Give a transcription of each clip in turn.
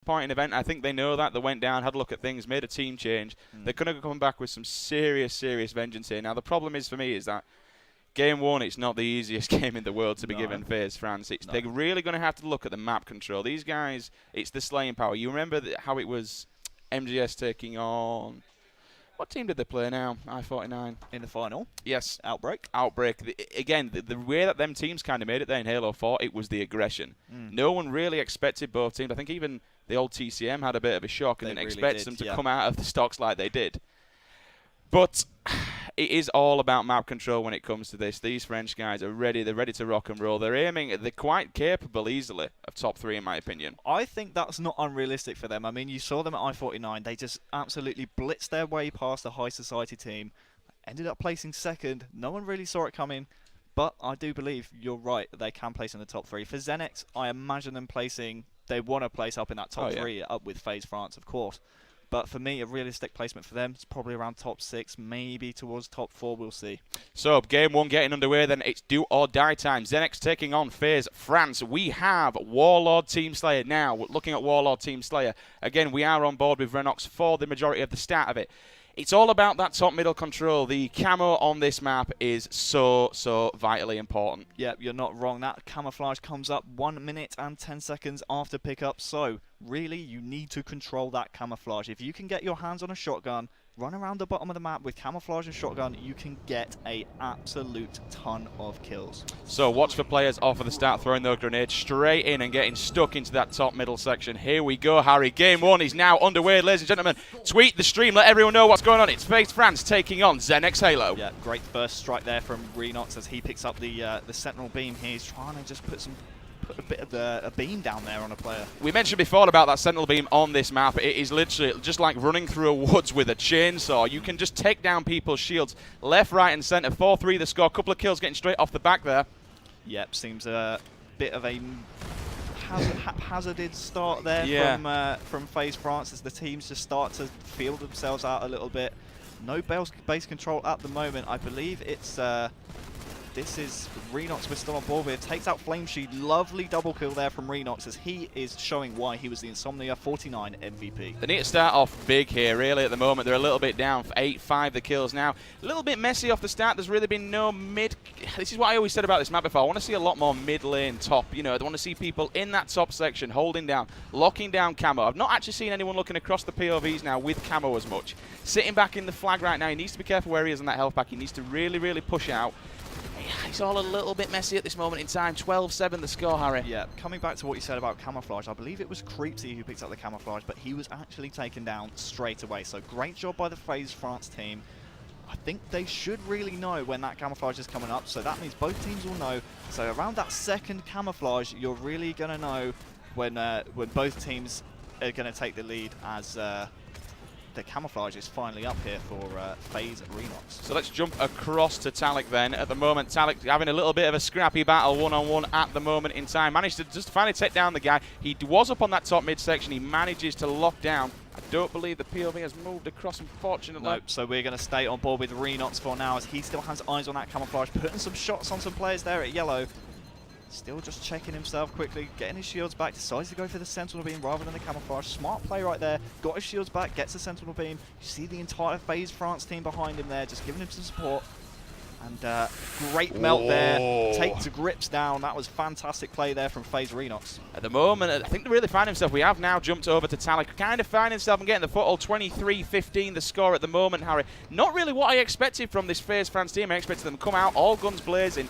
disappointing event. I think they know that. They went down, had a look at things, made a team change. They're going to come back with some serious vengeance here. Now, the problem is for me is that Game 1, it's not the easiest game in the world to be given Faze France. They're really going to have to look at the map control. These guys, it's the slaying power. You remember how it was MGS taking on... What team did they play now? I-49. In the final? Yes. Outbreak. Again, the way that them teams kind of made it there in Halo 4, it was the aggression. No one really expected both teams. I think even the old TCM had a bit of a shock and didn't expect them to come out of the stocks like they did. But it is all about map control when it comes to this. These French guys are ready. They're ready to rock and roll. They're aiming. They're quite capable easily of top 3, in my opinion. I think that's not unrealistic for them. I mean, you saw them at I-49. They just absolutely blitzed their way past the high society team. Ended up placing second. No one really saw it coming. But I do believe you're right. They can place in the top 3. For Xenex, I imagine them placing... They want to place up in that top 3, up with Faze France, of course. But for me, a realistic placement for them is probably around top 6, maybe towards top 4. We'll see. So, Game 1 getting underway, then it's do or die time. Xenex taking on Faze France. We have Warlord Team Slayer now. We're looking at Warlord Team Slayer. Again, we are on board with Renox for the majority of the start of it. It's all about that top-middle control. The camo on this map is so vitally important. Yep, you're not wrong. That camouflage comes up 1 minute and 10 seconds after pickup. So, really, you need to control that camouflage. If you can get your hands on a shotgun, run around the bottom of the map with camouflage and shotgun, you can get an absolute ton of kills. So watch for players off at the start throwing those grenades straight in and getting stuck into that top middle section. Here we go, Harry. Game 1 is now underway, ladies and gentlemen. Tweet the stream, let everyone know what's going on. It's Faze France taking on Xenex Halo. Yeah, great first strike there from Renox as he picks up the Sentinel beam here. He's trying to just put a bit of a beam down there on a player. We mentioned before about that Sentinel beam on this map. It is literally just like running through a woods with a chainsaw. You can just take down people's shields left, right, and centre. 4-3 the score. A couple of kills getting straight off the back there. Yep, seems a bit of a haphazarded start there from Faze France as the teams just start to feel themselves out a little bit. No base control at the moment. I believe it's... This is Renox we're still on board with. Takes out Flame Sheet. Lovely double kill there from Renox as he is showing why he was the Insomnia 49 MVP. They need to start off big here, really, at the moment. They're a little bit down for 8-5 the kills now. A little bit messy off the start. There's really been no mid... This is what I always said about this map before. I want to see a lot more mid lane top. You know, I want to see people in that top section holding down, locking down camo. I've not actually seen anyone looking across the POVs now with camo as much. Sitting back in the flag right now, he needs to be careful where he is on that health pack. He needs to really push out. It's all a little bit messy at this moment in time. 12-7 the score, Harry. Yeah, coming back to what you said about camouflage, I believe it was Creepsy who picked up the camouflage, but he was actually taken down straight away. So great job by the Faze France team. I think they should really know when that camouflage is coming up, so that means both teams will know. So around that second camouflage, you're really going to know when both teams are going to take the lead as... the camouflage is finally up here for Faze Renox. So let's jump across to Talik then. At the moment, Talik having a little bit of a scrappy battle one-on-one at the moment in time. Managed to just finally take down the guy. He was up on that top mid-section. He manages to lock down. I don't believe the POV has moved across, unfortunately. Nope, so we're going to stay on board with Renox for now as he still has eyes on that camouflage, putting some shots on some players there at yellow. Still just checking himself quickly, getting his shields back, decides to go for the Sentinel Beam rather than the camouflage. Smart play right there, got his shields back, gets the Sentinel Beam. You see the entire Faze France team behind him there, just giving him some support. And great melt there, take to grips down. That was fantastic play there from Faze Renox. At the moment, I think they really find himself. We have now jumped over to Talik, kind of finding himself and getting the foothold. 23-15 the score at the moment, Harry. Not really what I expected from this Faze France team. I expected them to come out, all guns blazing.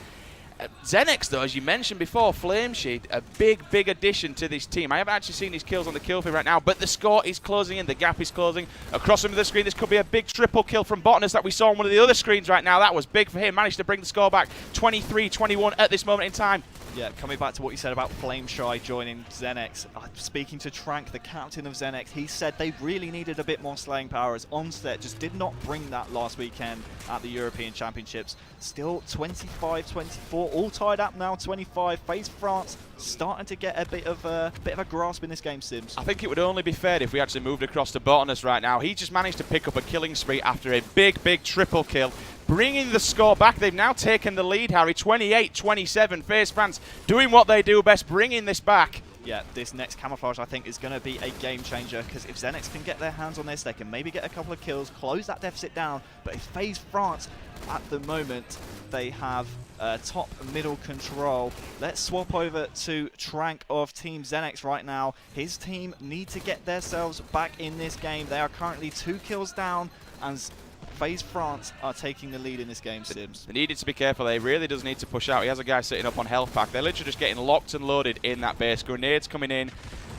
Xenex, though, as you mentioned before, Flame Sheet, a big addition to this team. I haven't actually seen his kills on the kill feed right now, but the score is closing in, the gap is closing. Across from the screen, this could be a big triple kill from Botanist that we saw on one of the other screens right now. That was big for him, managed to bring the score back 23-21 at this moment in time. Yeah, coming back to what you said about Flame Shy joining Xenex, speaking to Trank, the captain of Xenex, he said they really needed a bit more slaying power as Onset just did not bring that last weekend at the European Championships. Still 25-24, all tied up now, 25. Faze France starting to get a bit of a grasp in this game, Sims. I think it would only be fair if we actually moved across to Botanist right now. He just managed to pick up a killing spree after a big triple kill, bringing the score back. They've now taken the lead, Harry, 28-27. Faze France doing what they do best, bringing this back. yeah, this next camouflage I think is going to be a game changer, because if Xenex can get their hands on this, they can maybe get a couple of kills, close that deficit down. But if Faze France, at the moment, they have top middle control. Let's swap over to Trank of Team Xenex right now. His team need to get themselves back in this game. They are currently 2 kills down, and Faze France are taking the lead in this game, Sims. They needed to be careful. They really does need to push out. He has a guy sitting up on health pack. They're literally just getting locked and loaded in that base. Grenades coming in.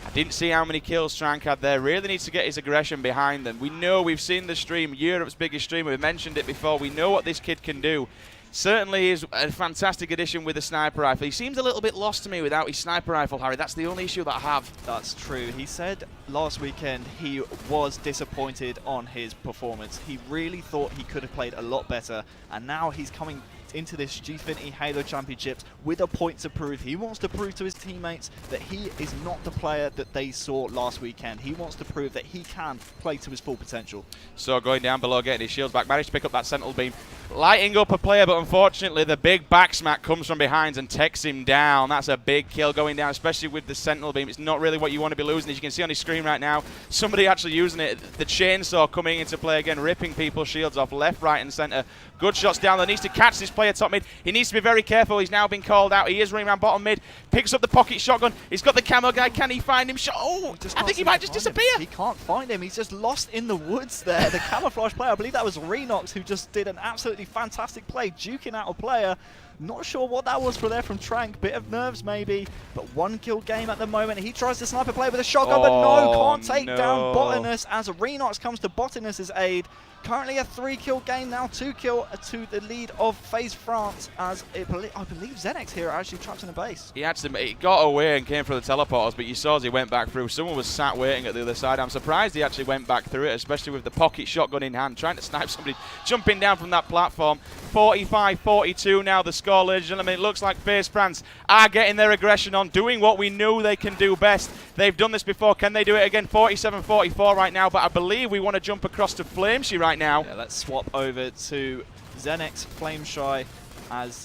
I didn't see how many kills Trank had there. Really needs to get his aggression behind them. We know, we've seen the stream, Europe's biggest streamer. We've mentioned it before. We know what this kid can do. Certainly is a fantastic addition with the sniper rifle. He seems a little bit lost to me without his sniper rifle, Harry. That's the only issue that I have. That's true. He said last weekend he was disappointed on his performance. He really thought he could have played a lot better, and now he's coming into this Gfinity Halo Championships with a point to prove. He wants to prove to his teammates that he is not the player that they saw last weekend. He wants to prove that he can play to his full potential. So going down below, getting his shields back, managed to pick up that sentinel beam, lighting up a player, but unfortunately the big back smack comes from behind and takes him down. That's a big kill going down, especially with the sentinel beam. It's not really what you want to be losing. As you can see on his screen right now, somebody actually using it, the chainsaw coming into play again, ripping people's shields off left, right and centre. Good shots down there. Needs to catch this player top mid. He needs to be very careful. He's now been called out. He is running around bottom mid. Picks up the pocket shotgun. He's got the camo guy. Can he find him? Oh, I think he might just disappear. He can't find him. He's just lost in the woods there. The camouflage player, I believe that was Renox, who just did an absolutely fantastic play, duking out a player. Not sure what that was for there from Trank. Bit of nerves maybe, but 1 kill game at the moment. He tries to sniper play with a shotgun, but no, can't take down Botanus as Renox comes to Botanus' aid. Currently a 3-kill game now, 2 kill to the lead of Faze France, as I believe Xenex here are actually trapped in the base. He got away and came through the teleporters, but you saw as he went back through, someone was sat waiting at the other side. I'm surprised he actually went back through it, especially with the pocket shotgun in hand, trying to snipe somebody jumping down from that platform. 45-42 now the score, ladies and gentlemen. It looks like Faze France are getting their aggression on, doing what we know they can do best. They've done this before. Can they do it again? 47-44 right now, but I believe we want to jump across to Flameshy right now. Yeah, let's swap over to Xenex Flameshy, as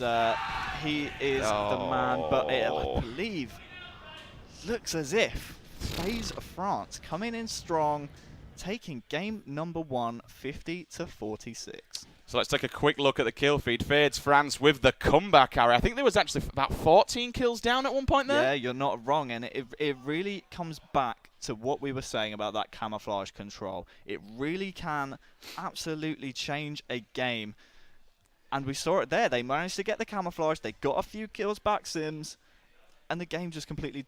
he is the man, but I believe looks as if Faze France coming in strong, taking game number 1, 50-46. So let's take a quick look at the kill feed. Faze France with the comeback, Harry. I think there was actually about 14 kills down at one point there. Yeah, you're not wrong, and it really comes back to what we were saying about that camouflage control. It really can absolutely change a game, and we saw it there. They managed to get the camouflage, they got a few kills back, Sims, and the game just completely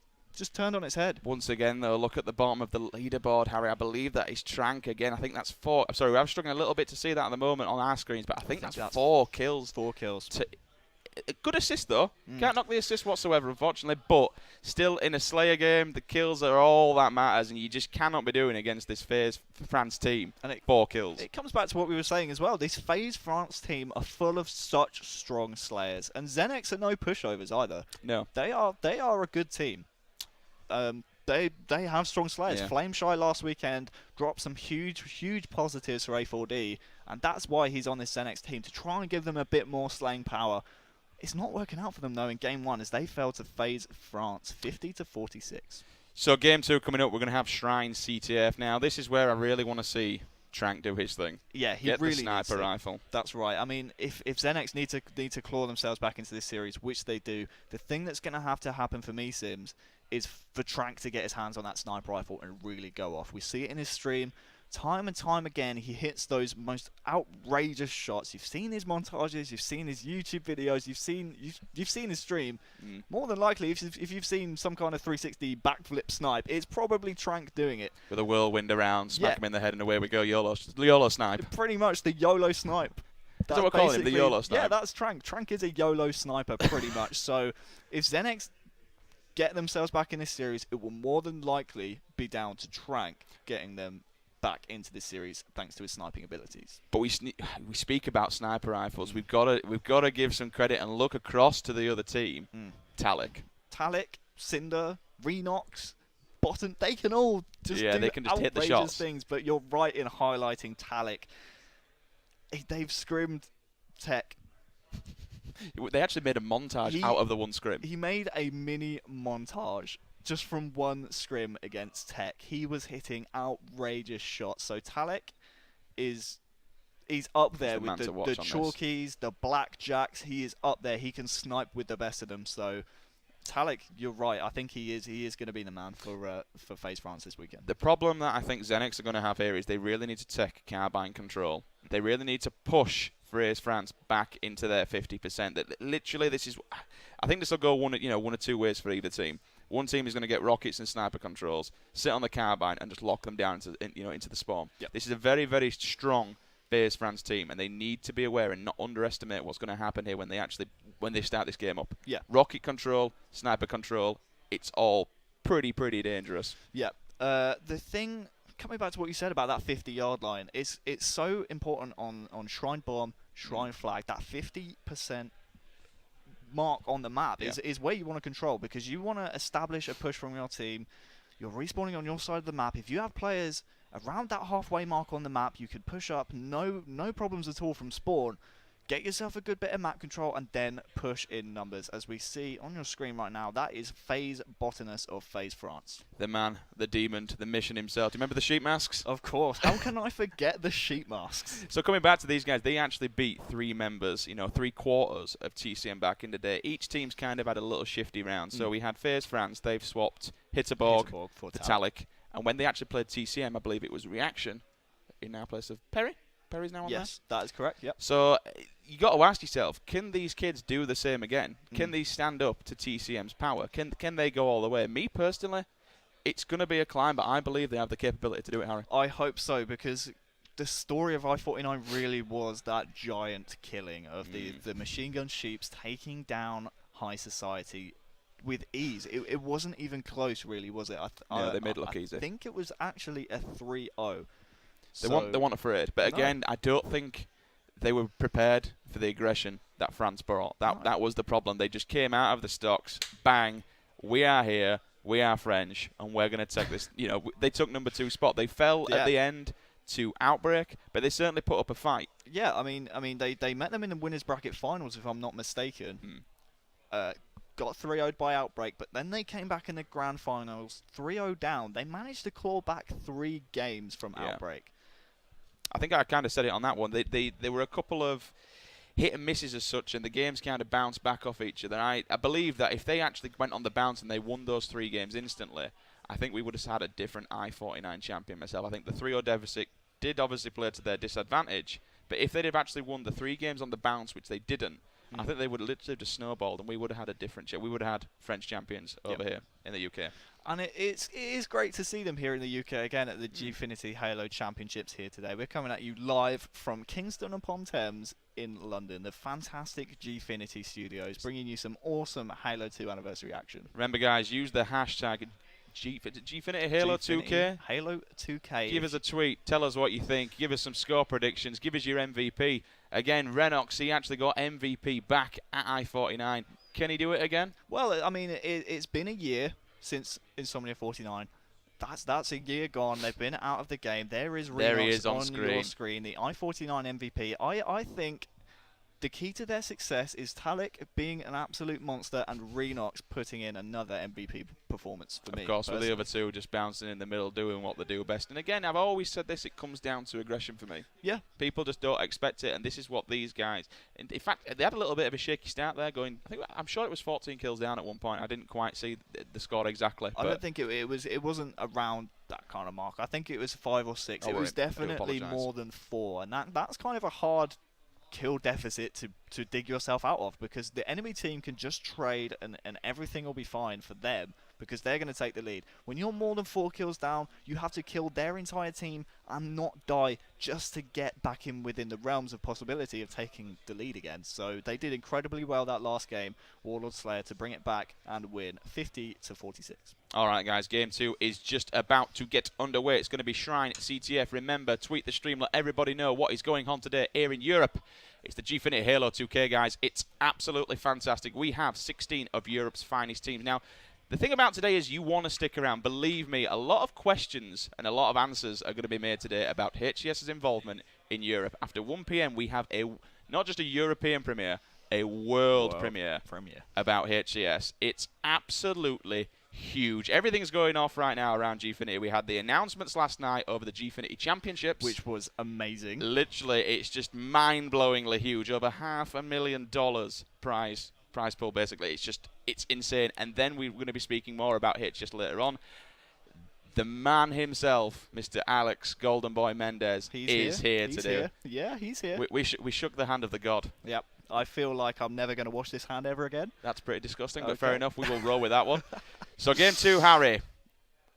turned on its head. Once again, though, look at the bottom of the leaderboard, Harry. I believe that is Trank again. I think that's 4. I'm sorry, I'm struggling a little bit to see that at the moment on our screens, but I think that's 4 kills. 4 kills. A good assist, though. Can't knock the assist whatsoever, unfortunately, but still in a Slayer game, the kills are all that matters, and you just cannot be doing against this Faze France team. And 4 kills. It comes back to what we were saying as well. This Faze France team are full of such strong Slayers, and Xenex are no pushovers either. No. They are a good team. They have strong Slayers. Yeah. Flameshy last weekend dropped some huge positives for A4D, and that's why he's on this Xenex team, to try and give them a bit more slaying power. It's not working out for them though in game 1, as they fell to Faze France 50-46. So game 2 coming up, we're going to have Shrine CTF. Now this is where I really want to see Trank do his thing. Yeah, he Get really the sniper rifle. That's right. I mean, if Xenex need to claw themselves back into this series, which they do, the thing that's going to have to happen for me, Sims, is for Trank to get his hands on that sniper rifle and really go off. We see it in his stream. Time and time again, he hits those most outrageous shots. You've seen his montages, you've seen his YouTube videos, you've seen his stream. More than likely, if you've seen some kind of 360 backflip snipe, it's probably Trank doing it. With a whirlwind around, smack him in the head, and away we go. YOLO snipe. Pretty much the YOLO snipe. That's what we're calling him, the YOLO snipe. Yeah, that's Trank. Trank is a YOLO sniper, pretty much. So if Xenex get themselves back in this series, it will more than likely be down to Trank getting them back into this series thanks to his sniping abilities. But we speak about sniper rifles. We've got to give some credit and look across to the other team. Talik, Cinder, Renox, Bottom, they can all just do they can just hit the shots. Things. But you're right in highlighting Talik. They've scrimmed Tech. They actually made a montage out of the one scrim. He made a mini montage just from one scrim against Tech, he was hitting outrageous shots. So Talek he's up there with the chalkies, the blackjacks. He is up there. He can snipe with the best of them. So Talek, you're right. I think he is going to be the man for FaZe France this weekend. The problem that I think Xenex are going to have here is they really need to take carbine control. They really need to push FaZe France back into their 50%. That literally, this is, I think this will go one or two ways for either team. One team is going to get rockets and sniper controls, sit on the carbine, and just lock them down into the spawn. Yep. This is a very, very strong FaZe France team, and they need to be aware and not underestimate what's going to happen here when they start this game up. Yeah. Rocket control, sniper control, it's all pretty dangerous. Yeah. The thing, coming back to what you said about that 50-yard line, it's so important on Shrine Bomb, Shrine Flag. That 50% mark on the map is where you want to control, because you want to establish a push from your team. You're respawning on your side of the map. If you have players around that halfway mark on the map, you could push up, no problems at all from spawn. Get yourself a good bit of map control and then push in numbers. As we see on your screen right now, that is Faze Botanus of FaZe France. The man, the demon, the mission himself. Do you remember the sheep masks? Of course. How can I forget the sheep masks? So coming back to these guys, they actually beat 3 members, 3/4 of TCM back in the day. Each team's kind of had a little shifty round. So we had FaZe France, they've swapped Hitterborg for Talek. And when they actually played TCM, I believe it was Reaction in our place of Perry. Perry's now on there? Yes, that is correct, yep. So you got to ask yourself, can these kids do the same again? Can these stand up to TCM's power? Can they go all the way? Me, personally, it's going to be a climb, but I believe they have the capability to do it, Harry. I hope so, because the story of I-49 really was that giant killing of the machine gun sheeps taking down high society with ease. It wasn't even close, really, was it? No, they made it look easy. I think it was actually a 3-0. They weren't afraid. But again, I don't think they were prepared for the aggression that France brought. That was the problem. They just came out of the stocks, bang, we are here, we are French, and we're going to take this. They took number 2 spot. They fell at the end to Outbreak, but they certainly put up a fight. Yeah, I mean, they met them in the winners bracket finals, if I'm not mistaken. Got 3-0'd by Outbreak, but then they came back in the grand finals, 3-0 down. They managed to claw back 3 games from Outbreak. I think I kind of said it on that one. There were a couple of hit and misses as such, and the games kind of bounced back off each other. I believe that if they actually went on the bounce and they won those 3 games instantly, I think we would have had a different I-49 champion myself. I think the 3-0 deficit did obviously play to their disadvantage, but if they'd have actually won the 3 games on the bounce, which they didn't, I think they would have literally just snowballed, and we would have had a different we would have had French champions over here in the UK. And it is great to see them here in the UK again at the Gfinity Halo Championships here today. We're coming at you live from Kingston upon Thames in London, the fantastic Gfinity studios, bringing you some awesome Halo 2 anniversary action. Remember, guys, use the hashtag Gfinity Halo 2K. Halo 2K. Give us a tweet. Tell us what you think. Give us some score predictions. Give us your MVP. Again, Renox, he actually got MVP back at I-49. Can he do it again? Well, I mean, it's been a year since Insomnia 49. That's a year gone. They've been out of the game. There he is on your screen. The I-49 MVP. I think the key to their success is Talek being an absolute monster and Renox putting in another MVP performance for me. Of course, with the other two just bouncing in the middle, doing what they do best. And again, I've always said this, it comes down to aggression for me. Yeah. People just don't expect it, and this is what these guys... In fact, they had a little bit of a shaky start there, I'm sure it was 14 kills down at one point. I didn't quite see the score exactly. I don't think it wasn't around that kind of mark. I think it was 5 or 6. It was definitely more than 4, and that's kind of a hard kill deficit to dig yourself out of, because the enemy team can just trade and everything will be fine for them, because they're going to take the lead. When you're more than 4 kills down, you have to kill their entire team and not die just to get back in within the realms of possibility of taking the lead again. So they did incredibly well that last game, Warlord Slayer, to bring it back and win 50-46. Alright guys, game 2 is just about to get underway. It's going to be Shrine CTF. Remember, tweet the stream, let everybody know what is going on today here in Europe. It's the Gfinity Halo 2K, guys. It's absolutely fantastic. We have 16 of Europe's finest teams. Now, the thing about today is you want to stick around. Believe me, a lot of questions and a lot of answers are going to be made today about HCS's involvement in Europe. After 1 PM, we have not just a European premiere, a world premiere about HCS. It's absolutely huge. Everything's going off right now around Gfinity. We had the announcements last night over the Gfinity Championships, which was amazing. Literally, it's just mind-blowingly huge. Over $500,000 prize pool, basically. It's insane. And then we're going to be speaking more about hits just later on. The man himself, Mr. Alex Golden Boy Mendez, is here today. Yeah, he's here. We shook the hand of the god. Yep. I feel like I'm never going to wash this hand ever again. That's pretty disgusting, but fair enough. We will roll with that one. So game 2, Harry,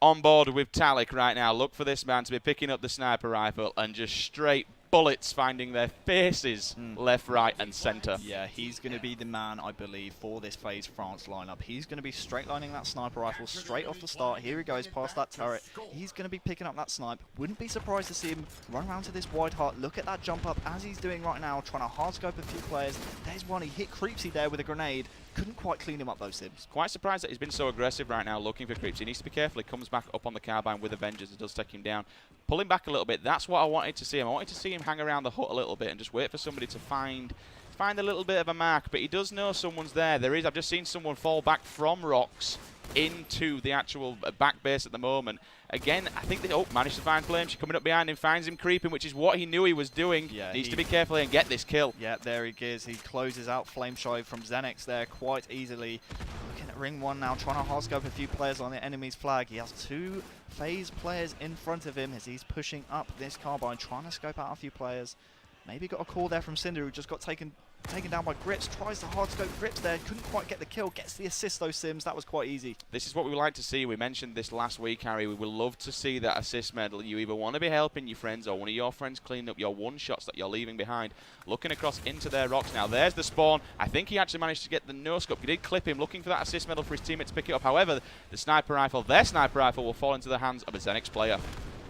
on board with Talik right now. Look for this man to be picking up the sniper rifle and just straight bullets finding their faces left, right, and centre. Yeah, he's going to be the man, I believe, for this Faze France lineup. He's going to be straight lining that sniper rifle straight off the start. Here he goes past that turret. He's going to be picking up that snipe. Wouldn't be surprised to see him run around to this wide heart. Look at that jump up as he's doing right now, trying to hard scope a few players. There's one. He hit Creepsy there with a grenade. Couldn't quite clean him up though, Sims. Quite surprised that he's been so aggressive right now looking for creeps. He needs to be careful. He comes back up on the carbine with Avengers. It does take him down. Pull him back a little bit. That's what I wanted to see him. I wanted to see him hang around the hut a little bit and just wait for somebody to find a little bit of a mark. But he does know someone's there. I've just seen someone fall back from rocks into the actual back base at the moment. Again, I think they managed to find Flame. She's coming up behind him, finds him creeping, which is what he knew he was doing. Yeah, needs to be careful and get this kill. Yeah, there he is. He closes out Flameshy from Xenex there quite easily. Looking at ring 1 now, trying to hard scope a few players on the enemy's flag. He has 2 Faze players in front of him as he's pushing up this carbine, trying to scope out a few players. Maybe got a call there from Cinder, who just got taken down by Grips. Tries to hard scope Grips there. Couldn't quite get the kill. Gets the assist though, Sims. That was quite easy. This is what we would like to see. We mentioned this last week, Harry. We would love to see that assist medal. You either want to be helping your friends or one of your friends cleaning up your one-shots that you're leaving behind. Looking across into their rocks now. There's the spawn. I think he actually managed to get the no-scope. He did clip him, looking for that assist medal for his teammate to pick it up. However, their sniper rifle will fall into the hands of a Xenex player.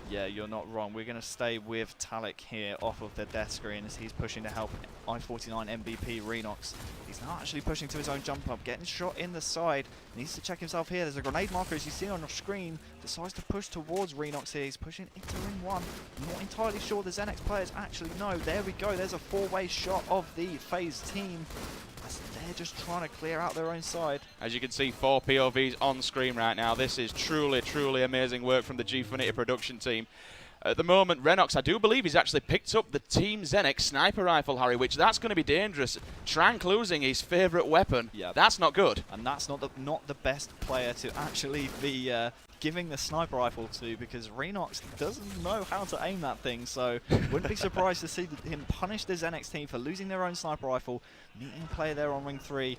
Yeah, you're not wrong. We're going to stay with Talik here off of the death screen as he's pushing to help I-49 MVP Renox. He's now actually pushing to his own jump up, getting shot in the side. Needs to check himself here. There's a grenade marker as you see on your screen. Decides to push towards Renox here. He's pushing into ring 1. Not entirely sure the Xenex players actually know. There we go. There's a 4-way shot of the Faze team. They're just trying to clear out their own side. As you can see, 4 POVs on screen right now. This is truly, truly amazing work from the Gfinity production team. At the moment, Renox, I do believe he's actually picked up the Team Xenex sniper rifle, Harry, which that's going to be dangerous. Trank losing his favourite weapon. Yeah, that's not good. And that's not the best player to actually be giving the sniper rifle to, because Renox doesn't know how to aim that thing, so wouldn't be surprised to see him punish the Xenex team for losing their own sniper rifle. Meeting player there on ring 3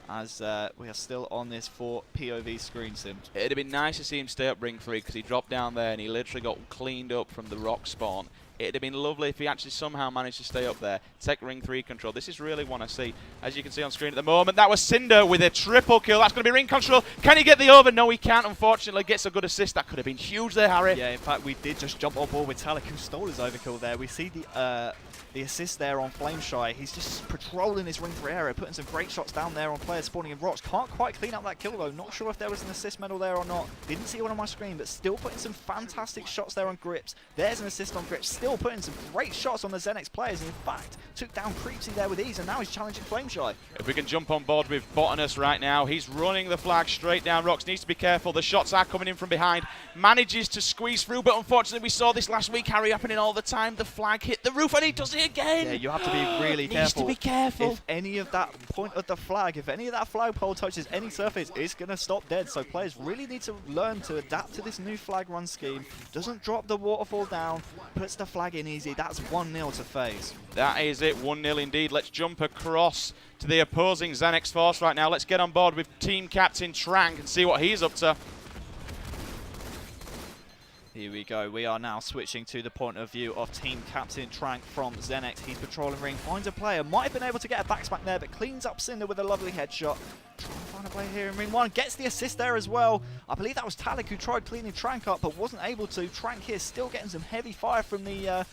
as we are still on this 4 POV screen, Sims. It'd have been nice to see him stay up ring 3 because he dropped down there and he literally got cleaned up from the rock spawn. It'd have been lovely if he actually somehow managed to stay up there, take ring 3 control. This is really what I see. As you can see on screen at the moment, that was Cinder with a triple kill. That's going to be ring control. Can he get the over? No, he can't, unfortunately. Gets a good assist. That could have been huge there, Harry. Yeah, in fact, we did just jump on board with Talik, who stole his overkill there. We see the assist there on Flameshy. He's just patrolling his ring 3 area, putting some great shots down there on players spawning in rocks. Can't quite clean up that kill, though. Not sure if there was an assist medal there or not. Didn't see one on my screen, but still putting some fantastic shots there on Grips. There's an assist on Grips. Still putting some great shots on the Xenex players, and in fact took down Creepsy there with ease, and now he's challenging Flameshy. If we can jump on board with Botanus right now, he's running the flag straight down rocks, needs to be careful. The shots are coming in from behind, manages to squeeze through, but unfortunately we saw this last week, Harry, happening all the time. The flag hit the roof and he does it again. Yeah, you have to be really careful. Needs to be careful. If any of that point of the flag, if any of that flagpole touches any surface, it's going to stop dead. So players really need to learn to adapt to this new flag run scheme. Doesn't drop the waterfall down, puts the flag in easy. That's 1-0 to Faze. That is it, 1-0 indeed. Let's jump across to the opposing Xenex force right now. Let's get on board with team captain Trank and see what he's up to. Here we go. We are now switching to the point of view of team captain Trank from Xenex. He's patrolling ring, finds a player, might have been able to get a backsmack there, but cleans up Cinder with a lovely headshot. Trying to find a player here in ring 1, gets the assist there as well. I believe that was Talik who tried cleaning Trank up, but wasn't able to. Trank here still getting some heavy fire from the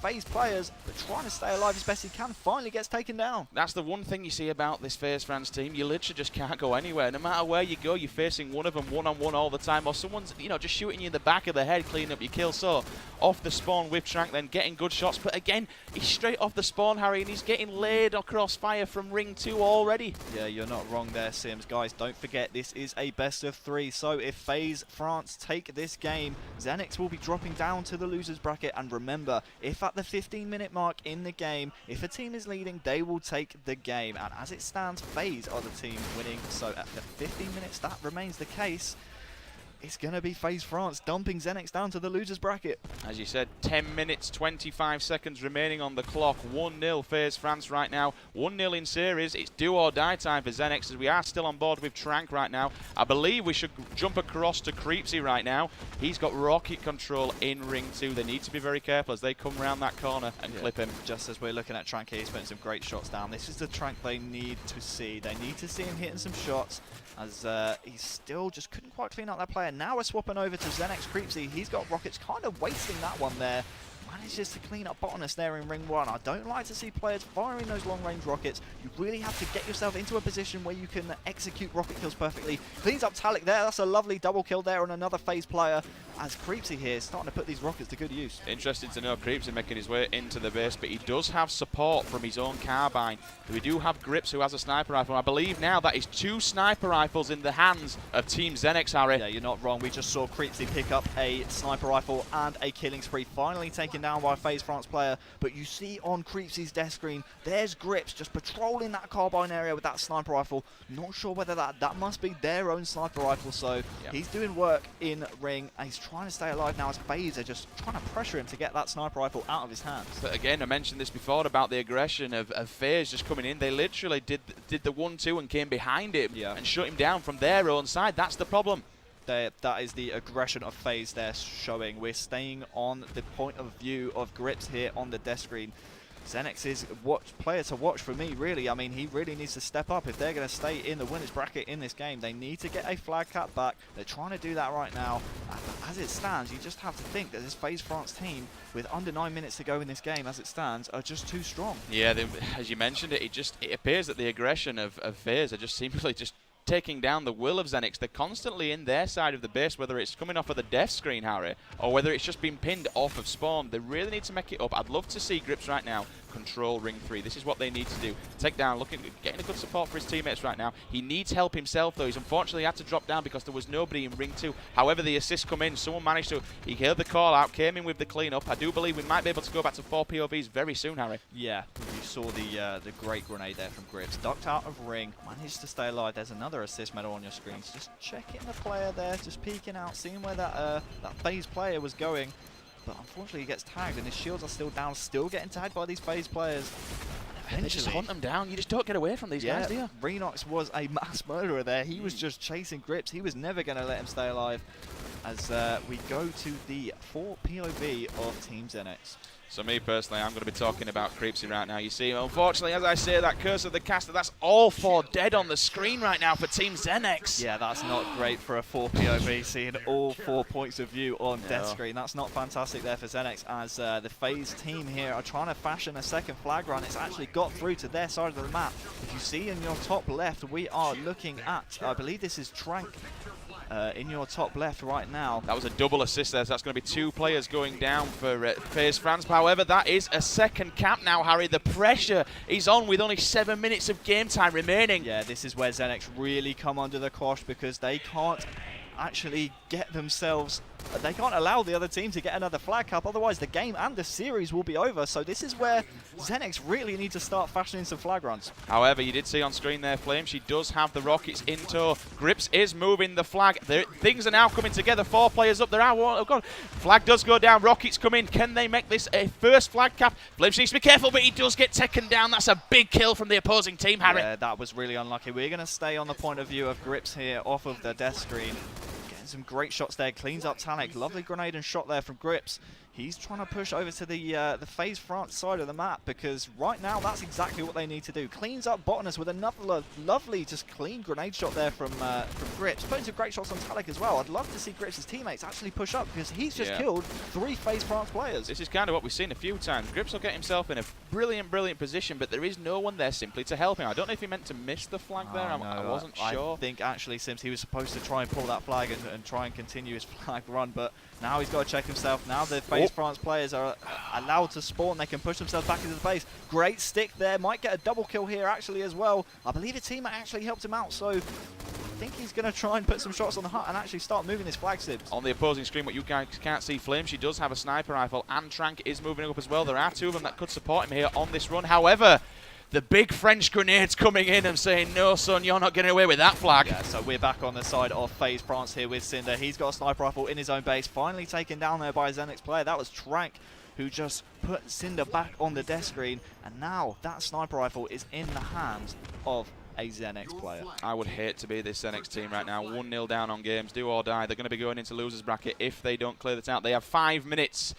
Faze players, but trying to stay alive as best he can. Finally gets taken down. That's the one thing you see about this Faze France team. You literally just can't go anywhere. No matter where you go, you're facing one of them one-on-one all the time, or someone's, you know, just shooting you in the back of the head, cleaning up your kill. So off the spawn with Trank, then getting good shots, but again, he's straight off the spawn, Harry, and he's getting laid across fire from ring 2 already. Yeah, you're not wrong there, Sims. Guys guys, don't forget this is a best of 3. So if FaZe France take this game, Xenex will be dropping down to the losers bracket. And remember, if at the 15-minute mark in the game, if a team is leading, they will take the game. And as it stands, FaZe are the team winning. So at the 15 minutes, that remains the case. It's going to be FaZe France dumping Xenex down to the losers bracket. As you said, 10 minutes, 25 seconds remaining on the clock. 1-0 FaZe France right now. 1-0 in series. It's do or die time for Xenex as we are still on board with Trank right now. I believe we should jump across to Creepsy right now. He's got rocket control in ring 2. They need to be very careful as they come around that corner and clip him. Just as we're looking at Trank here, he's putting some great shots down. This is the Trank they need to see. They need to see him hitting some shots as he still just couldn't quite clean up that player. Now we're swapping over to Xenex Creepsy. He's got rockets, kind of wasting that one there. Manages to clean up Botanist there in ring 1. I don't like to see players firing those long-range rockets. You really have to get yourself into a position where you can execute rocket kills perfectly. Cleans up Talik there. That's a lovely double kill there on another FaZe player. As Creepsy here is starting to put these rockets to good use. Interesting to know Creepsy making his way into the base, but he does have support from his own carbine. We do have Grips who has a sniper rifle. I believe now that is 2 sniper rifles in the hands of Team Xenex, Harry. Yeah, you're not wrong. We just saw Creepsy pick up a sniper rifle and a killing spree, finally taken down by a FaZe France player. But you see on Creepsy's death screen, there's Grips just patrolling that carbine area with that sniper rifle. Not sure whether that must be their own sniper rifle. So he's doing work in ring and he's trying to stay alive now as FaZe are just trying to pressure him to get that sniper rifle out of his hands. But again, I mentioned this before about the aggression of FaZe just coming in. They literally did the 1-2 and came behind him and shut him down from their own side. That's the problem. That is the aggression of FaZe they're showing. We're staying on the point of view of Grips here on the death screen. Xenex is player to watch for me, really. I mean, he really needs to step up if they're going to stay in the winners bracket in this game. They need to get a flag cap back. They're trying to do that right now. As it stands, you just have to think that this FaZe France team, with under 9 minutes to go in this game, as it stands, are just too strong. Yeah, as you mentioned it appears that the aggression of FaZe are just simply just taking down the will of Xenex. They're constantly in their side of the base, whether it's coming off of the death screen, Harry, or whether it's just been pinned off of spawn. They really need to make it up. I'd love to see Grips right now control ring 3. This is what they need to do. Take down, getting a good support for his teammates right now. He needs help himself, though. He's unfortunately had to drop down because there was nobody in ring 2. However, the assists come in. Someone managed to, he heard the call out, came in with the cleanup. I do believe we might be able to go back to 4 POVs very soon, Harry. Yeah, you saw the great grenade there from Grips. Ducked out of ring, managed to stay alive. There's another assist medal on your screen. So just checking the player there, just peeking out, seeing where that FaZe player was going. But unfortunately he gets tagged and his shields are still down, still getting tagged by these FaZe players. They just hunt them down. You just don't get away from these guys, do you? Renox was a mass murderer there. He was just chasing Grips. He was never going to let him stay alive. As we go to the 4 POV of Team Xenex. So me personally, I'm going to be talking about Creepsy right now. You see, unfortunately, as I say, that curse of the caster, that's all 4 dead on the screen right now for Team Xenex. Yeah, that's not great for a 4 POV, seeing all 4 points of view on death screen. That's not fantastic there for Xenex, as the FaZe team here are trying to fashion a second flag run. It's actually got through to their side of the map. If you see in your top left, we are looking at, I believe this is Trank. In your top left right now. That was a double assist there, so that's going to be 2 players going down for FaZe France. However, that is a second cap now, Harry. The pressure is on with only 7 minutes of game time remaining. Yeah, this is where Xenex really come under the cosh because they can't actually get themselves... They can't allow the other team to get another flag cap, otherwise the game and the series will be over. So this is where Xenex really need to start fashioning some flag runs. However, you did see on screen there, Flame, she does have the rockets in tow. Grips is moving the flag. Things are now coming together. 4 players up there. Oh, God. Flag does go down. Rockets come in. Can they make this a first flag cap? Flame needs to be careful, but he does get taken down. That's a big kill from the opposing team, Harry. Yeah, that was really unlucky. We're going to stay on the point of view of Grips here off of the death screen. Some great shots there, cleans up Talik. Lovely grenade and shot there from Grips. He's trying to push over to the FaZe France side of the map because right now that's exactly what they need to do. Cleans up Botanist with another lovely, just clean grenade shot there from Grips. Putting some great shots on Talik as well. I'd love to see Grips' teammates actually push up because he's just killed 3 FaZe France players. This is kind of what we've seen a few times. Grips will get himself in a brilliant position, but there is no one there simply to help him. I don't know if he meant to miss the flag there. I wasn't sure. I think actually Sims, he was supposed to try and pull that flag and try and continue his flag run, but now he's got to check himself. Now the FaZe France players are allowed to spawn. They can push themselves back into the base. Great stick there. Might get a double kill here actually as well. I believe a teammate actually helped him out. So think he's going to try and put some shots on the hut and actually start moving his flag sibs. On the opposing screen, what you guys can't see, Flame, she does have a sniper rifle, and Trank is moving up as well. There are two of them that could support him here on this run. However, the big French grenades coming in and saying, no, son, you're not getting away with that flag. Yeah, so we're back on the side of Faze France here with Cinder. He's got a sniper rifle in his own base, finally taken down there by a Xenex player. That was Trank, who just put Cinder back on the death screen, and now that sniper rifle is in the hands of a Xenex player. I would hate to be this Xenex team right now. 1-0 down on games, do or die. They're going to be going into losers bracket if they don't clear this out. They have 5 minutes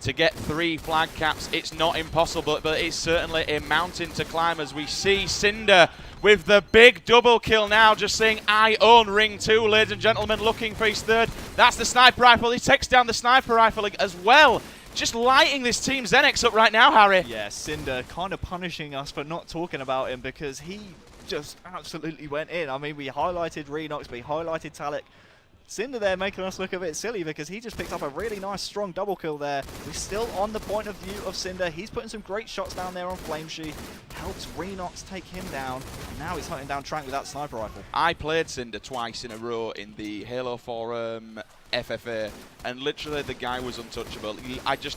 to get 3 flag caps. It's not impossible, but it's certainly a mountain to climb as we see Cinder with the big double kill now, just saying, I own ring 2, ladies and gentlemen, looking for his 3rd. That's the sniper rifle. He takes down the sniper rifle as well. Just lighting this team Xenex up right now, Harry. Yeah, Cinder kind of punishing us for not talking about him because he just absolutely went in. I mean, we highlighted Renox, we highlighted Talik. Cinder there making us look a bit silly because he just picked up a really nice strong double kill there. We're still on the point of view of Cinder. He's putting some great shots down there on Flameshe. Helps Renox take him down. And now he's hunting down Trank with that sniper rifle. I played Cinder twice in a row in the Halo Forum FFA, and literally the guy was untouchable.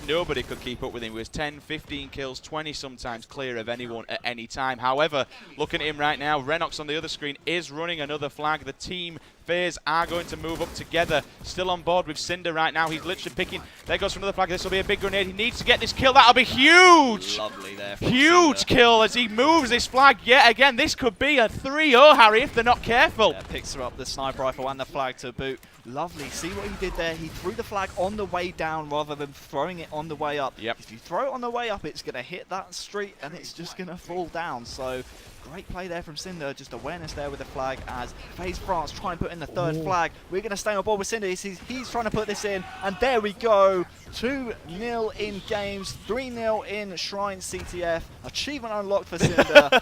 Nobody could keep up with him. He was 10, 15 kills, 20 sometimes clear of anyone at any time. However, looking at him right now, Renox on the other screen is running another flag. The team Faze are going to move up together. Still on board with Cinder right now. He's literally picking. There goes for another flag. This will be a big grenade. He needs to get this kill. That'll be huge. Lovely there. Huge Cinder. kill as he moves this flag yet again. This could be a 3-0, Harry, if they're not careful. Yeah, picks her up the sniper rifle and the flag to boot. Lovely. See what he did there? He threw the flag on the way down rather than throwing it on the way up. Yep. If you throw it on the way up, it's going to hit that street and it's just going to fall down. So great play there from Cinder. Just awareness there with the flag as Faze France try and put in the 3rd flag. We're going to stay on board with Cinder. He's trying to put this in. And there we go. 2-0 in games. 3-0 in Shrine CTF. Achievement unlocked for Cinder.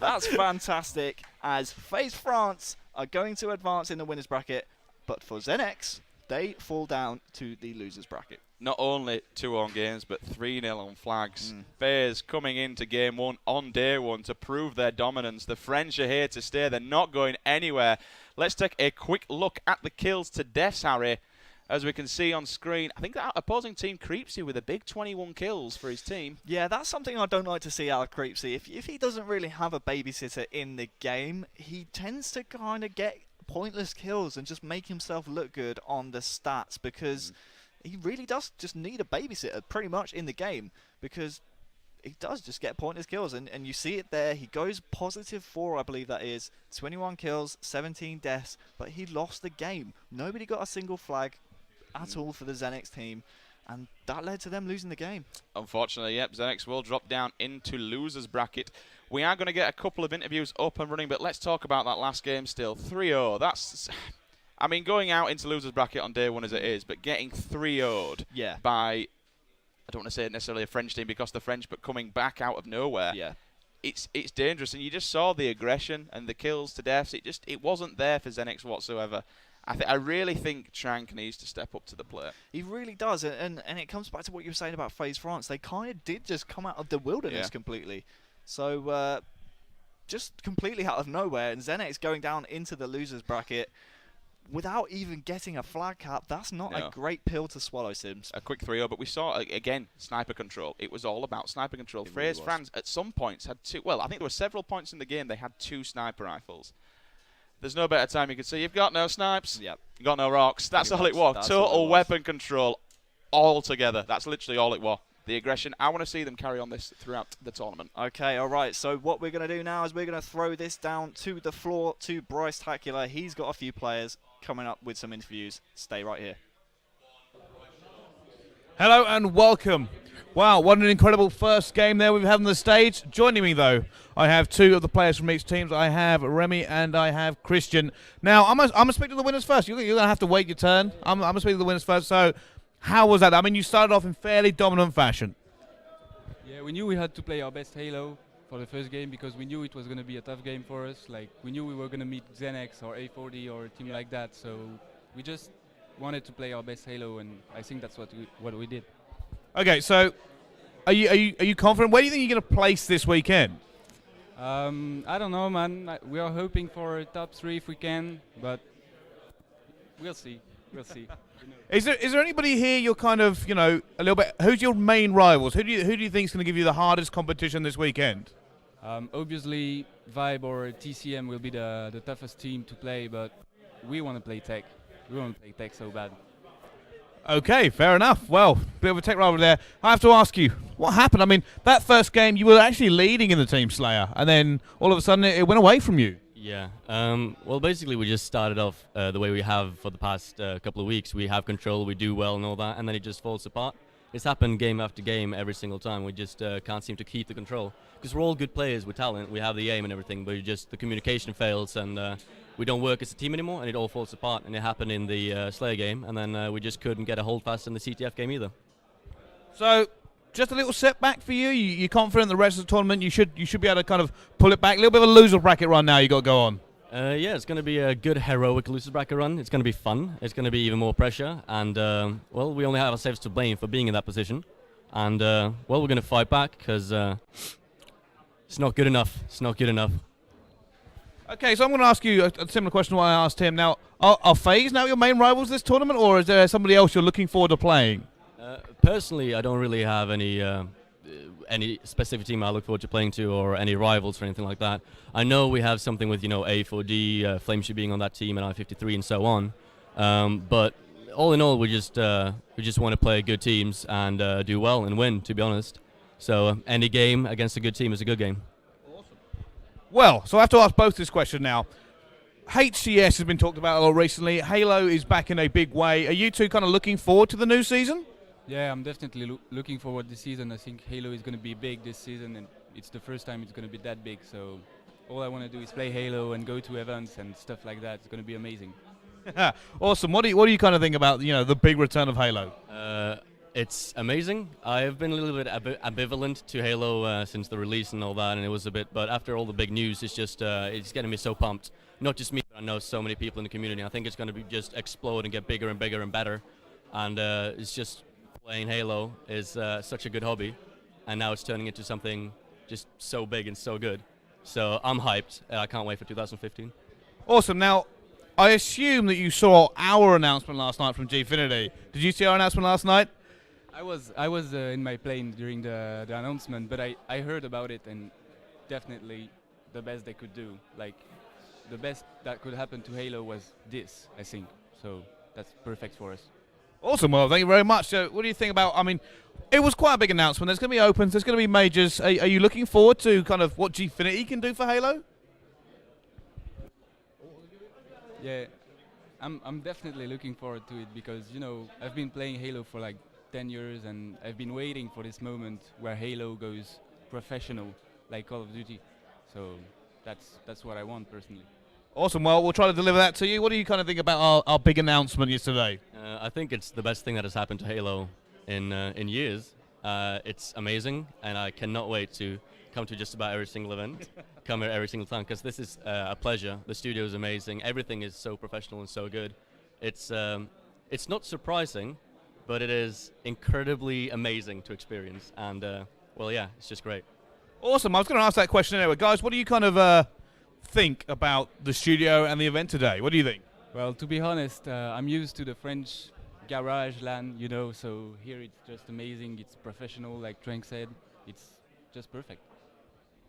That's fantastic as Faze France are going to advance in the winners bracket. But for Xenex, they fall down to the losers bracket. Not only 2 on games, but 3-0 on flags. Faze coming into game 1 on day 1 to prove their dominance. The French are here to stay. They're not going anywhere. Let's take a quick look at the kills to deaths, Harry. As we can see on screen, I think that opposing team Creepsy with a big 21 kills for his team. Yeah, that's something I don't like to see out of Creepsy. If he doesn't really have a babysitter in the game, he tends to kind of get pointless kills and just make himself look good on the stats because he really does just need a babysitter pretty much in the game because he does just get pointless kills and you see it there. He goes +4, I believe that is, 21 kills, 17 deaths, but he lost the game. Nobody got a single flag at all for the Xenex team, and that led to them losing the game. Unfortunately, yep, Xenex will drop down into losers bracket. We are going to get a couple of interviews up and running, but let's talk about that last game still. 3-0, that's... I mean, going out into losers bracket on day 1 as it is, but getting 3-0'd by, I don't want to say it necessarily a French team because the French, but coming back out of nowhere. Yeah. It's dangerous, and you just saw the aggression and the kills to deaths. It wasn't there for Xenex whatsoever. I really think Trank needs to step up to the plate. He really does, and it comes back to what you were saying about Faze France. They kind of did just come out of the wilderness completely. So, just completely out of nowhere, and Xenex going down into the losers bracket without even getting a flag cap. That's not a great pill to swallow, Sims. A quick 3-0, but we saw, again, sniper control. It was all about sniper control. Faze France, at some points, had 2... Well, I think there were several points in the game they had 2 sniper rifles. There's no better time you could say, you've got no snipes, you've got no rocks. That's all it was. Total weapon control all together. That's literally all it was. The aggression, I want to see them carry on this throughout the tournament. Okay, all right. So what we're going to do now is we're going to throw this down to the floor to Bryce Tacular. He's got a few players coming up with some interviews. Stay right here. Hello and welcome. Wow, what an incredible first game there we've had on the stage. Joining me, though, I have 2 of the players from each team. I have Remy and I have Christian. Now, I'm going to speak to the winners first. You're going to have to wait your turn. I'm going to speak to the winners first. So, how was that? I mean, you started off in fairly dominant fashion. Yeah, we knew we had to play our best Halo for the first game because we knew it was going to be a tough game for us. Like, we knew we were going to meet Xenex or A40 or a team like that. So, we just wanted to play our best Halo, and I think that's what we did. Okay, so are you confident? Where do you think you're going to place this weekend? I don't know, man. We are hoping for a top 3 if we can, but we'll see. We'll see. Is there anybody here you're kind of, you know, a little bit? Who's your main rivals? Who do you think is going to give you the hardest competition this weekend? Obviously, Vibe or TCM will be the toughest team to play, but we want to play Tech. We want to play Tech so bad. Okay, fair enough. Well, bit of a tech rival there. I have to ask you, what happened? I mean, that first game, you were actually leading in the Team Slayer, and then all of a sudden it went away from you. Yeah. Well, basically, we just started off the way we have for the past couple of weeks. We have control, we do well and all that, and then it just falls apart. It's happened game after game every single time. We just can't seem to keep the control. Because we're all good players with talent, we have the aim and everything, but just the communication fails, and we don't work as a team anymore, and it all falls apart. And it happened in the Slayer game, and then we just couldn't get a hold fast in the CTF game either. So, just a little setback for you. You're confident the rest of the tournament you should be able to kind of pull it back. A little bit of a loser bracket run now you got to go on. Yeah, it's going to be a good heroic losers bracket run. It's going to be fun. It's going to be even more pressure, and well, we only have ourselves to blame for being in that position. And well, we're going to fight back because it's not good enough. It's not good enough. Okay, so I'm going to ask you a similar question to what I asked him. Now, are FaZe now your main rivals this tournament, or is there somebody else you're looking forward to playing? Personally, I don't really have any specific team I look forward to playing to, or any rivals or anything like that. I know we have something with, you know, A4D, Flameshoe being on that team, and I-53 and so on. But all in all, we just want to play good teams and do well and win, to be honest. So any game against a good team is a good game. Well, so I have to ask both this question now. HCS has been talked about a lot recently. Halo is back in a big way. Are you two kind of looking forward to the new season? Yeah, I'm definitely looking forward this season. I think Halo is going to be big this season, and it's the first time it's going to be that big. So all I want to do is play Halo and go to events and stuff like that. It's going to be amazing. Awesome. What do you kind of think about, you know, the big return of Halo? It's amazing. I've been a little bit ambivalent to Halo since the release and all that, and it was a bit. But after all the big news, it's just it's getting me so pumped. Not just me, but I know so many people in the community. I think it's going to be just explode and get bigger and bigger and better. And it's just playing Halo is such a good hobby, and now it's turning into something just so big and so good. So I'm hyped. I can't wait for 2015. Awesome. Now, I assume that you saw our announcement last night from Gfinity. Did you see our announcement last night? I was in my plane during the announcement, but I heard about it, and definitely the best they could do. Like, the best that could happen to Halo was this, I think. So that's perfect for us. Awesome. Well, thank you very much. So what do you think about, I mean, it was quite a big announcement. There's going to be opens, there's going to be majors. Are you looking forward to kind of what Gfinity can do for Halo? Yeah, I'm definitely looking forward to it because, you know, I've been playing Halo for like 10 years, and I've been waiting for this moment where Halo goes professional, like Call of Duty. So that's what I want personally. Awesome. Well, we'll try to deliver that to you. What do you kind of think about our big announcement yesterday? I think it's the best thing that has happened to Halo in years. It's amazing, and I cannot wait to come to just about every single event, come here every single time, because this is a pleasure. The studio is amazing. Everything is so professional and so good. It's not surprising, but it is incredibly amazing to experience. And, well, yeah, it's just great. Awesome. I was going to ask that question anyway. Guys, what do you kind of think about the studio and the event today? What do you think? Well, to be honest, I'm used to the French garage LAN, you know, so here it's just amazing. It's professional, like Trank said. It's just perfect.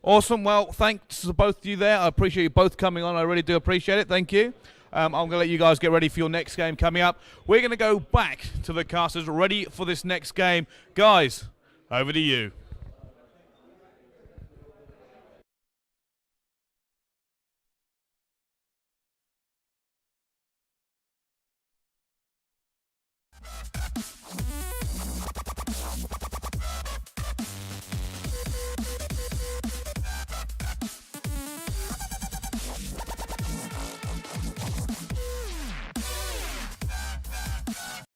Awesome. Well, thanks to both of you there. I appreciate you both coming on. I really do appreciate it. Thank you. I'm going to let you guys get ready for your next game coming up. We're going to go back to the casters ready for this next game. Guys, over to you.